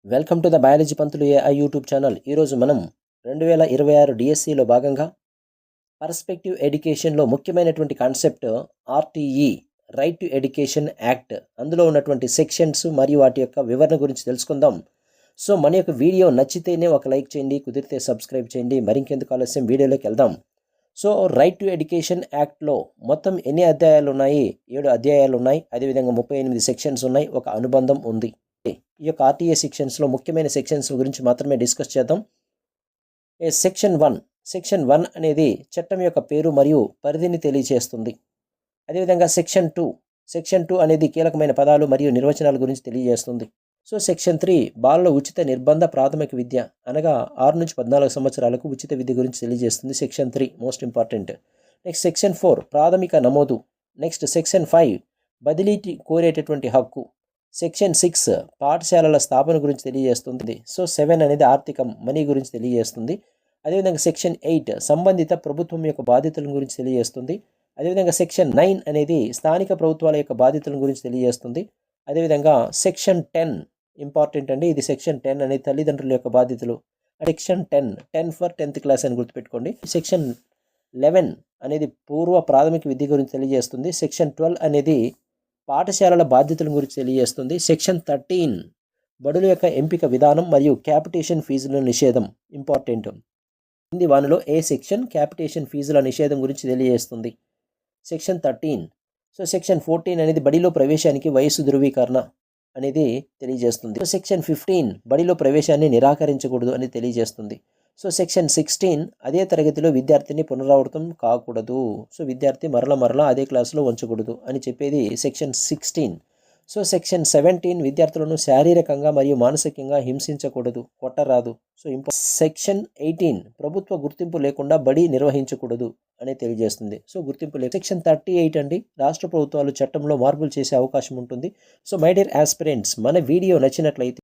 Welcome to the biology Pantulu AI YouTube channel. ఈరోజు మనం 2026 డిఎస్సిలో భాగంగా పర్స్పెక్టివ్ ఎడ్యుకేషన్లో ముఖ్యమైనటువంటి concept RTE, right to education act, అందులో ఉన్నటువంటి సెక్షన్స్ మరియు వాటి యొక్క వివరణ గురించి తెలుసుకుందాం. సో మన యొక్క వీడియో నచ్చితేనే ఒక లైక్ చేయండి, కుదిరితే సబ్స్క్రైబ్ చేయండి. మరింకెందుకు ఆలస్యం, వీడియోలోకి వెళ్దాం. సో రైట్ టు ఎడ్యుకేషన్ యాక్ట్లో మొత్తం ఎన్ని అధ్యాయాలు ఉన్నాయి? 7 అధ్యాయాలు ఉన్నాయి. అదేవిధంగా 38 సెక్షన్స్ ఉన్నాయి. ఒక అనుబంధం ఉంది. ఈ యొక్క ఆర్టీఏ సెక్షన్స్లో ముఖ్యమైన సెక్షన్స్ గురించి మాత్రమే డిస్కస్ చేద్దాం. సెక్షన్ 1 అనేది చట్టం యొక్క పేరు మరియు పరిధిని తెలియజేస్తుంది. అదేవిధంగా సెక్షన్ 2 అనేది కీలకమైన పదాలు మరియు నిర్వచనాల గురించి తెలియజేస్తుంది. సో సెక్షన్ 3 బాలల ఉచిత నిర్బంధ ప్రాథమిక విద్య, అనగా 6 నుంచి 14 సంవత్సరాలకు ఉచిత విద్య గురించి తెలియజేస్తుంది. Section 3 most important. Next section 4 ప్రాథమిక నమోదు. నెక్స్ట్ సెక్షన్ 5 బదిలీ కోరేటటువంటి హక్కు. సెక్షన్ 6 పాఠశాలల స్థాపన గురించి తెలియజేస్తుంది. సో 7 అనేది ఆర్థిక మనీ గురించి తెలియజేస్తుంది. అదేవిధంగా సెక్షన్ 8 సంబంధిత ప్రభుత్వం యొక్క బాధ్యతల గురించి తెలియజేస్తుంది. అదేవిధంగా సెక్షన్ 9 అనేది స్థానిక ప్రభుత్వాల యొక్క బాధ్యతల గురించి తెలియజేస్తుంది. అదేవిధంగా సెక్షన్ 10 ఇంపార్టెంట్ అండి. ఇది సెక్షన్ 10 అనేది తల్లిదండ్రుల యొక్క బాధ్యతలు. సెక్షన్ 10 ఫర్ 10th క్లాస్ అని గుర్తుపెట్టుకోండి. సెక్షన్ 11 అనేది పూర్వ ప్రాథమిక విద్య గురించి తెలియజేస్తుంది. సెక్షన్ 12 అనేది పాఠశాలల బాధ్యతల గురించి తెలియజేస్తుంది. సెక్షన్ 13 బడుల యొక్క ఎంపిక విధానం మరియు క్యాపిటేషన్ ఫీజుల నిషేధం ఇంపార్టెంట్. కింది వానిలో ఏ సెక్షన్ క్యాపిటేషన్ ఫీజుల నిషేధం గురించి తెలియజేస్తుంది? సెక్షన్ 13. సో సెక్షన్ 14 అనేది బడిలో ప్రవేశానికి వయస్సు ధృవీకరణ అనేది తెలియజేస్తుంది. సో సెక్షన్ 15 బడిలో ప్రవేశాన్ని నిరాకరించకూడదు అని తెలియజేస్తుంది. సో సెక్షన్ 16 అదే తరగతిలో విద్యార్థిని పునరావృతం కాకూడదు. సో విద్యార్థి మరలా అదే క్లాసులో ఉంచకూడదు అని చెప్పేది సెక్షన్ 16. సో సెక్షన్ 17 విద్యార్థులను శారీరకంగా మరియు మానసికంగా హింసించకూడదు, కొట్టరాదు. సో సెక్షన్ 18 ప్రభుత్వ గుర్తింపు లేకుండా బడి నిర్వహించకూడదు అని తెలియజేస్తుంది. సో గుర్తింపు లేదు. సెక్షన్ 38 అండి, రాష్ట్ర ప్రభుత్వాలు చట్టంలో మార్పులు చేసే అవకాశం ఉంటుంది. సో మై డియర్ ఆస్పిరెంట్స్, మన వీడియో నచ్చినట్లయితే